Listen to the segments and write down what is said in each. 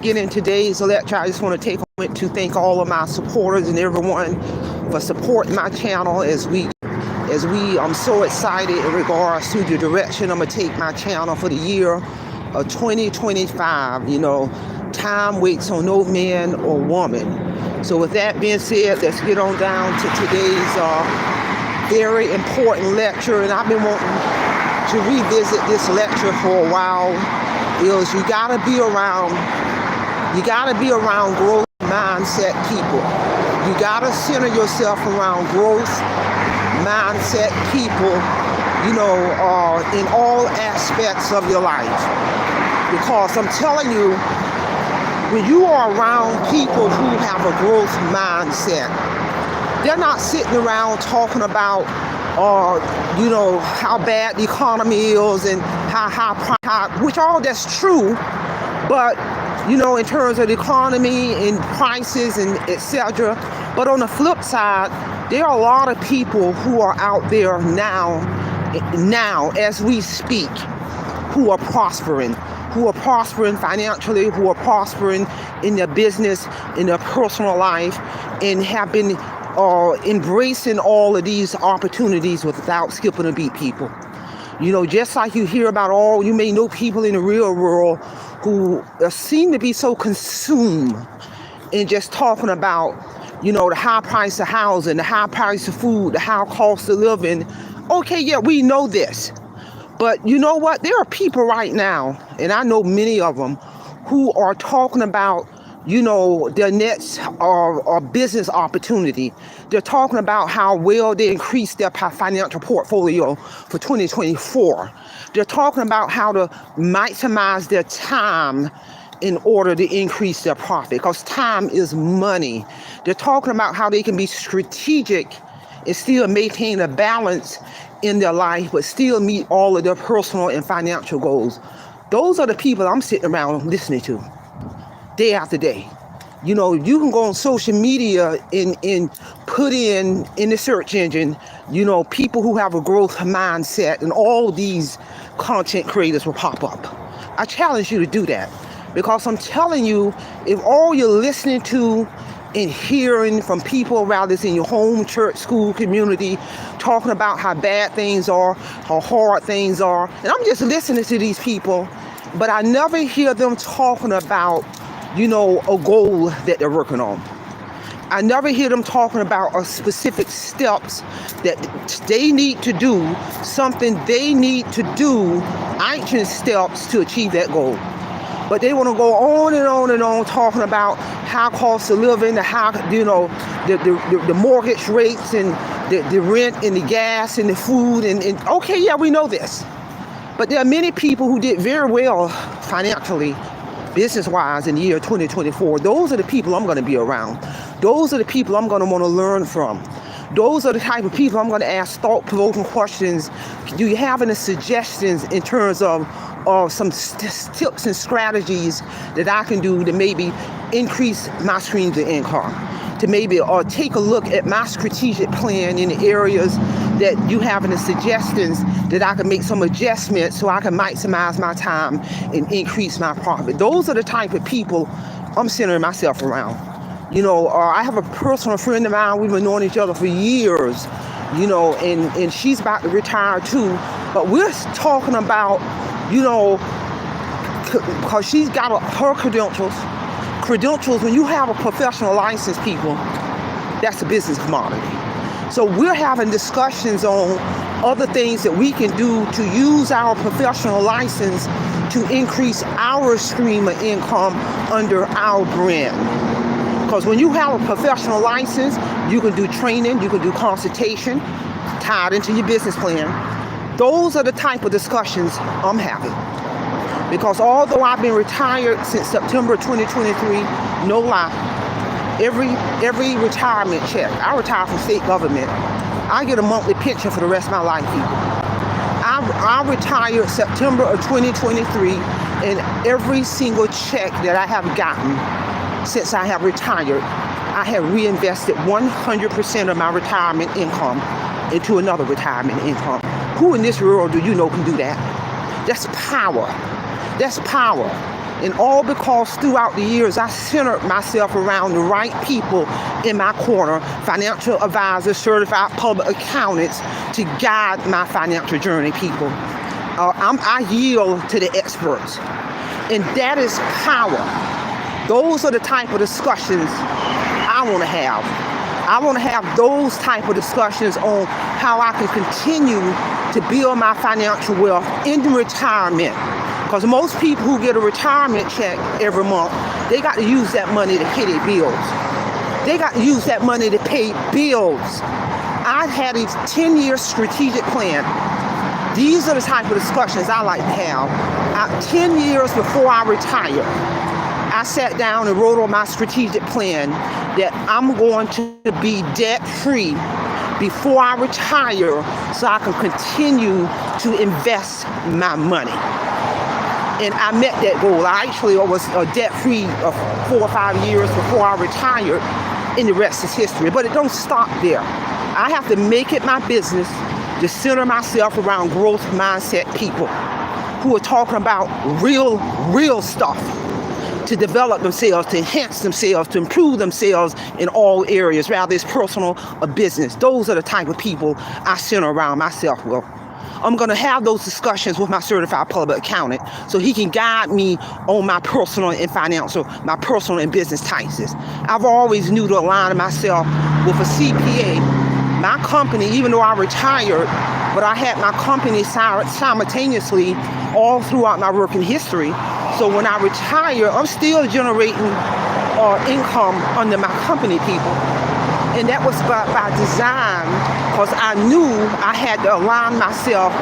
Get in today's lecture, I just want to take a moment to thank all of my supporters and everyone for supporting my channel as I'm so excited in regards to the direction I'm gonna take my channel for the year of 2025. Time waits on no man or woman. So with that being said, let's get on down to today's very important lecture. And I've been wanting to revisit this lecture for a while. You gotta be around growth mindset people. You gotta center yourself around growth mindset people, in all aspects of your life. Because I'm telling you, when you are around people who have a growth mindset, they're not sitting around talking about, how bad the economy is and which all that's true, but in terms of the economy and prices and etc. But on the flip side, there are a lot of people who are out there now as we speak, who are prospering financially, who are prospering in their business, in their personal life, and have been embracing all of these opportunities without skipping a beat, people. Just like you hear about you may know people in the real world who seem to be so consumed in just talking about, the high price of housing, the high price of food, the high cost of living. Okay, yeah, we know this. But you know what? There are people right now, and I know many of them, who are talking about, their next or business opportunity. They're talking about how well they increase their financial portfolio for 2024. They're talking about how to maximize their time in order to increase their profit, because time is money. They're talking about how they can be strategic and still maintain a balance in their life, but still meet all of their personal and financial goals. Those are the people I'm sitting around listening to day after day. You can go on social media and put in the search engine, people who have a growth mindset, and all these content creators will pop up. I challenge you to do that, because I'm telling you, if all you're listening to and hearing from people, rather it's in your home, church, school, community, talking about how bad things are, how hard things are, and I'm just listening to these people, but I never hear them talking about a goal that they're working on. I never hear them talking about specific steps that they need to do, something they need to do, action steps to achieve that goal. But they want to go on and on and on talking about high cost of living, the mortgage rates and the rent and the gas and the food and okay, yeah, we know this. But there are many people who did very well financially, business-wise, in the year 2024. Those are the people I'm going to be around. Those are the people I'm going to want to learn from. Those are the type of people I'm going to ask thought-provoking questions. Do you have any suggestions in terms of some tips and strategies that I can do to maybe increase my streams of income? To maybe take a look at my strategic plan in the areas that you have any suggestions that I can make some adjustments so I can maximize my time and increase my profit. Those are the type of people I'm centering myself around. I have a personal friend of mine. We've been knowing each other for years, and she's about to retire too. But we're talking about, because she's got her credentials. When you have a professional license, people, that's a business commodity. So we're having discussions on other things that we can do to use our professional license to increase our stream of income under our brand. Because when you have a professional license, you can do training, you can do consultation tied into your business plan. Those are the type of discussions I'm having. Because although I've been retired since September 2023, no lie, every retirement check, I retire from state government, I get a monthly pension for the rest of my life, people. I retired September of 2023, and every single check that I have gotten since I have retired, I have reinvested 100% of my retirement income into another retirement income. Who in this world do you know can do that? That's power. That's power. And all because throughout the years, I centered myself around the right people in my corner, financial advisors, certified public accountants, to guide my financial journey, people. I yield to the experts. And that is power. Those are the type of discussions I want to have. I want to have those type of discussions on how I can continue to build my financial wealth in retirement. Because most people who get a retirement check every month, they got to use that money to pay their bills. They got to use that money to pay bills. I had a 10-year strategic plan. These are the type of discussions I like to have. 10 years before I retired, I sat down and wrote on my strategic plan that I'm going to be debt-free before I retire so I can continue to invest my money. And I met that goal. I actually was debt-free 4 or 5 years before I retired, and the rest is history. But it don't stop there. I have to make it my business to center myself around growth mindset people who are talking about real stuff, to develop themselves, to enhance themselves, to improve themselves in all areas, rather it's personal or business. Those are the type of people I center around myself with. I'm going to have those discussions with my certified public accountant so he can guide me on my personal and financial, my personal and business taxes. I've always knew to align myself with a CPA. My company, even though I retired, but I had my company simultaneously all throughout my working history. So when I retire, I'm still generating income under my company, people. And that was by design, because I knew I had to align myself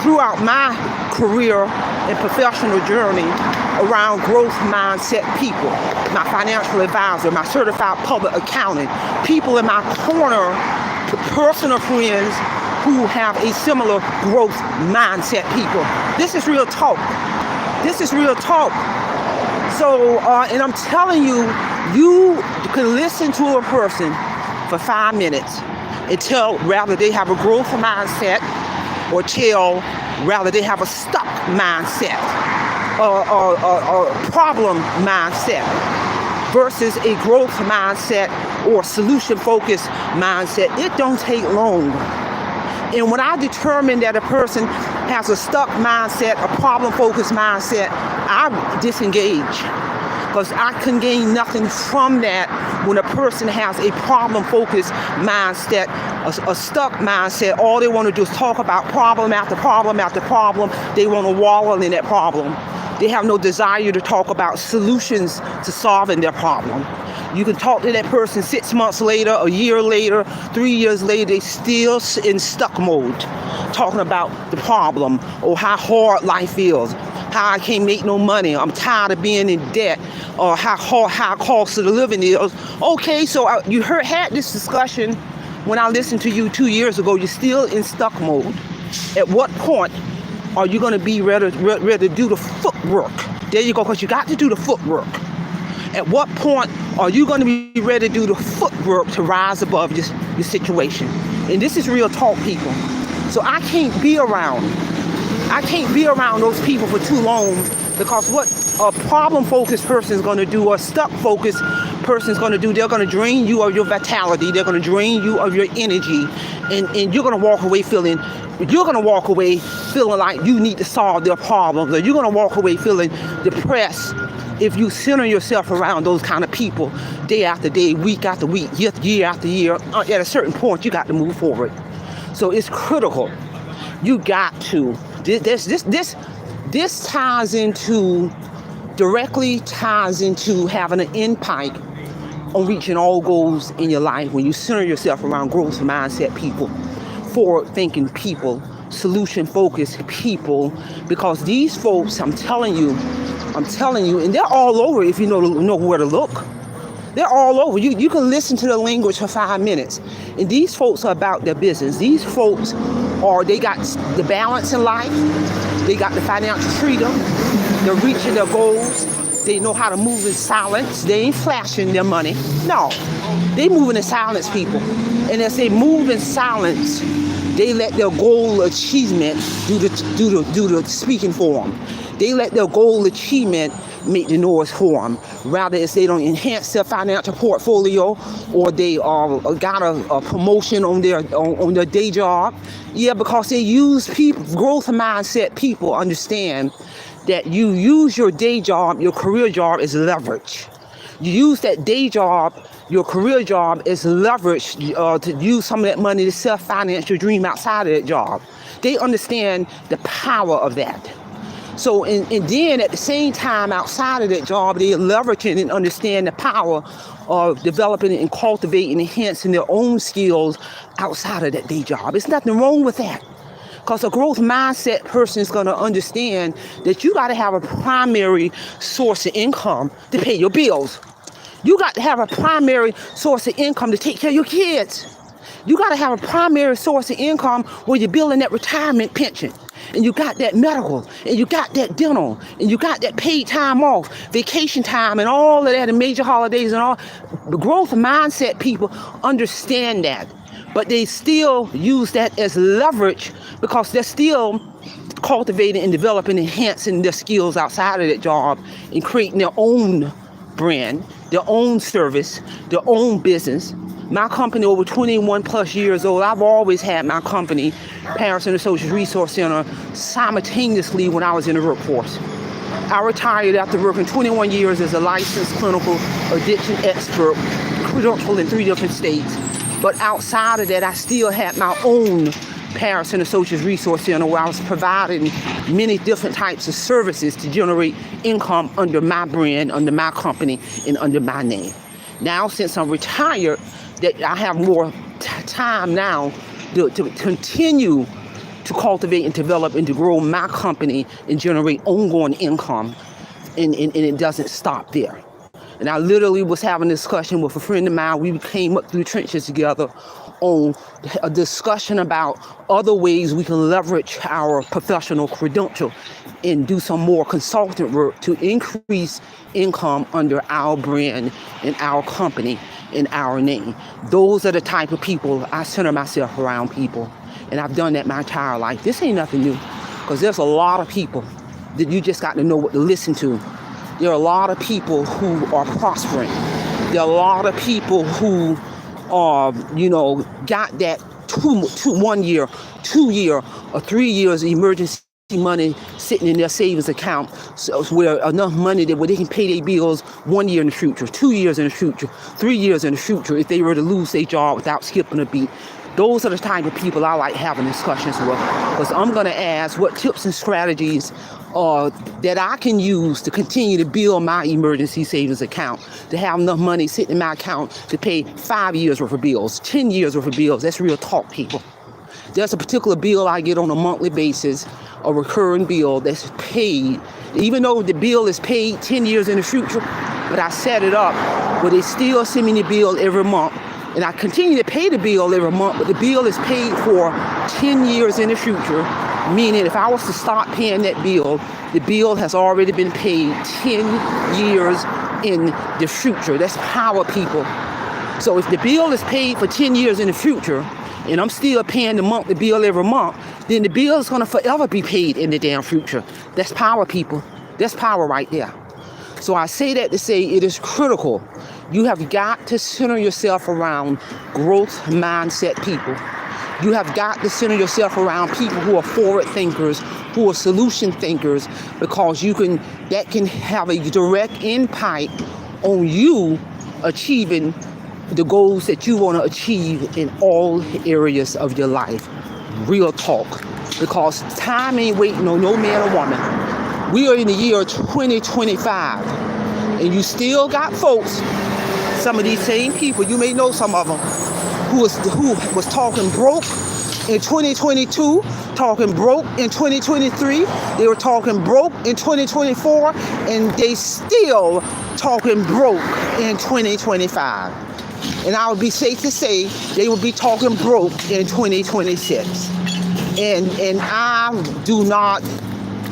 throughout my career and professional journey around growth mindset people, my financial advisor, my certified public accountant, people in my corner, personal friends who have a similar growth mindset people. This is real talk. This is real talk. So, and I'm telling you, you can listen to a person for 5 minutes and tell rather they have a growth mindset, or tell rather they have a stuck mindset, or problem mindset, versus a growth mindset or solution-focused mindset. It don't take long. And when I determine that a person has a stuck mindset, a problem-focused mindset, I disengage, because I can gain nothing from that when a person has a problem-focused mindset, a stuck mindset. All they want to do is talk about problem after problem after problem. They want to wallow in that problem. They have no desire to talk about solutions to solving their problem. You can talk to that person 6 months later, a year later, 3 years later, they still in stuck mode, talking about the problem or how hard life is, how I can't make no money, I'm tired of being in debt, or how cost of the living is. Okay, so you had this discussion when I listened to you 2 years ago. You're still in stuck mode. At what point are you going to be ready to do the footwork? There you go, because you got to do the footwork. At what point are you going to be ready to do the footwork to rise above your situation? And this is real talk, people. So I can't be around those people for too long, because what a problem-focused person is going to do, or a stuck-focused person is going to do, they're going to drain you of your vitality. They're going to drain you of your energy, and you're going to walk away feeling like you need to solve their problems, or you're going to walk away feeling depressed if you center yourself around those kind of people day after day, week after week, year after year. At a certain point, you got to move forward. So it's critical. You got to. This directly ties into having an impact on reaching all goals in your life when you center yourself around growth mindset people, forward-thinking people, solution-focused people, because these folks, I'm telling you, and they're all over if you know where to look. They're all over. You can listen to the language for 5 minutes. And these folks are about their business. These folks they got the balance in life. They got the financial freedom. They're reaching their goals. They know how to move in silence. They ain't flashing their money. No, they moving in silence, people. And as they move in silence, they let their goal achievement do the speaking for them. They let their goal achievement make the noise for them. Rather, it's they don't enhance their financial portfolio, or they got a promotion on their day job. Yeah, because they use people. Growth mindset people understand that you use your day job, your career job as leverage. You use that day job, your career job, as leverage to use some of that money to self-finance your dream outside of that job. They understand the power of that. So, and then at the same time, outside of that job, they're leveraging and understand the power of developing and cultivating and enhancing their own skills outside of that day job. There's nothing wrong with that. Because a growth mindset person is going to understand that you got to have a primary source of income to pay your bills. You got to have a primary source of income to take care of your kids. You got to have a primary source of income where you're building that retirement pension. And you got that medical, and you got that dental, and you got that paid time off, vacation time, and all of that, and major holidays and all. The growth mindset people understand that. But they still use that as leverage because they're still cultivating and developing, enhancing their skills outside of that job and creating their own brand, their own service, their own business. My company, over 21 plus years old, I've always had my company, Parents and Associates Resource Center, simultaneously when I was in the workforce. I retired after working 21 years as a licensed clinical addiction expert, credentialed in 3 different states. But outside of that, I still had my own Parents and Associates Resource Center where I was providing many different types of services to generate income under my brand, under my company, and under my name. Now, since I'm retired, that I have more time now to continue to cultivate and develop and to grow my company and generate ongoing income, and it doesn't stop there. And I literally was having a discussion with a friend of mine. We came up through the trenches together on a discussion about other ways we can leverage our professional credential and do some more consultant work to increase income under our brand and our company in our name. Those are the type of people I center myself around, people. And I've done that my entire life. This ain't nothing new, because there's a lot of people that you just got to know what to listen to. There are a lot of people who are prospering. There are a lot of people who are, got that 1 year, 2 year, or 3 years emergency money sitting in their savings account, so where enough money that where they can pay their bills 1 year in the future, 2 years in the future, 3 years in the future if they were to lose their job without skipping a beat. Those are the type of people I like having discussions with, because I'm going to ask what tips and strategies that I can use to continue to build my emergency savings account, to have enough money sitting in my account to pay 5 years worth of bills, 10 years worth of bills. That's real talk, people. There's a particular bill I get on a monthly basis, a recurring bill that's paid, even though the bill is paid 10 years in the future, but I set it up where they still send me the bill every month. And I continue to pay the bill every month, but the bill is paid for 10 years in the future, meaning if I was to start paying that bill, the bill has already been paid 10 years in the future. That's power, people. So if the bill is paid for 10 years in the future, and I'm still paying the bill every month, then the bill is going to forever be paid in the damn future. That's power, people. That's power right there. So I say that to say it is critical. You have got to center yourself around growth mindset people. You have got to center yourself around people who are forward thinkers, who are solution thinkers, because that can have a direct impact on you achieving the goals that you want to achieve in all areas of your life. Real talk. Because time ain't waiting on no man or woman. We are in the year 2025, and you still got folks, some of these same people, you may know some of them, who was talking broke in 2022, talking broke in 2023, they were talking broke in 2024, and they still talking broke in 2025. And I would be safe to say they will be talking broke in 2026. And I do not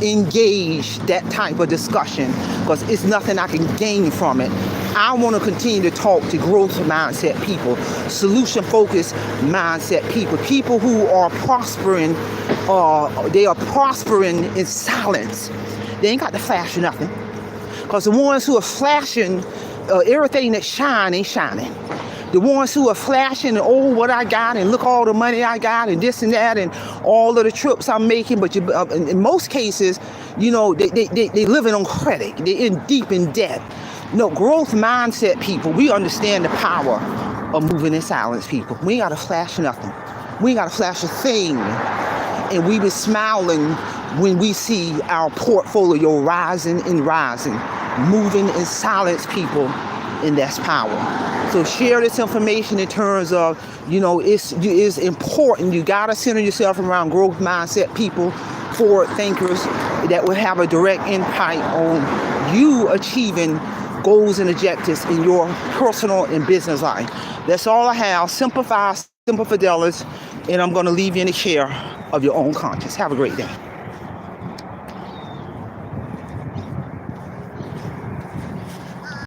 engage that type of discussion because it's nothing I can gain from it. I want to continue to talk to growth mindset people, solution-focused mindset people, people who are prospering. They are prospering in silence. They ain't got to flash nothing. Because the ones who are flashing, everything that shine ain't shining. The ones who are flashing and, oh, what I got, and look all the money I got, and this and that, and all of the trips I'm making. But in most cases, you know, they living on credit. They're deep in debt. No, growth mindset people, we understand the power of moving in silence, people. We ain't got to flash nothing. We ain't got to flash a thing. And we be smiling when we see our portfolio rising and rising. Moving in silence, people, and that's power. So share this information in terms of, you know, it's important. You got to center yourself around growth mindset people, forward thinkers that will have a direct impact on you achieving goals and objectives in your personal and business life. That's all I have. Simplify, simple fidelis, and I'm going to leave you in the care of your own conscience. Have a great day.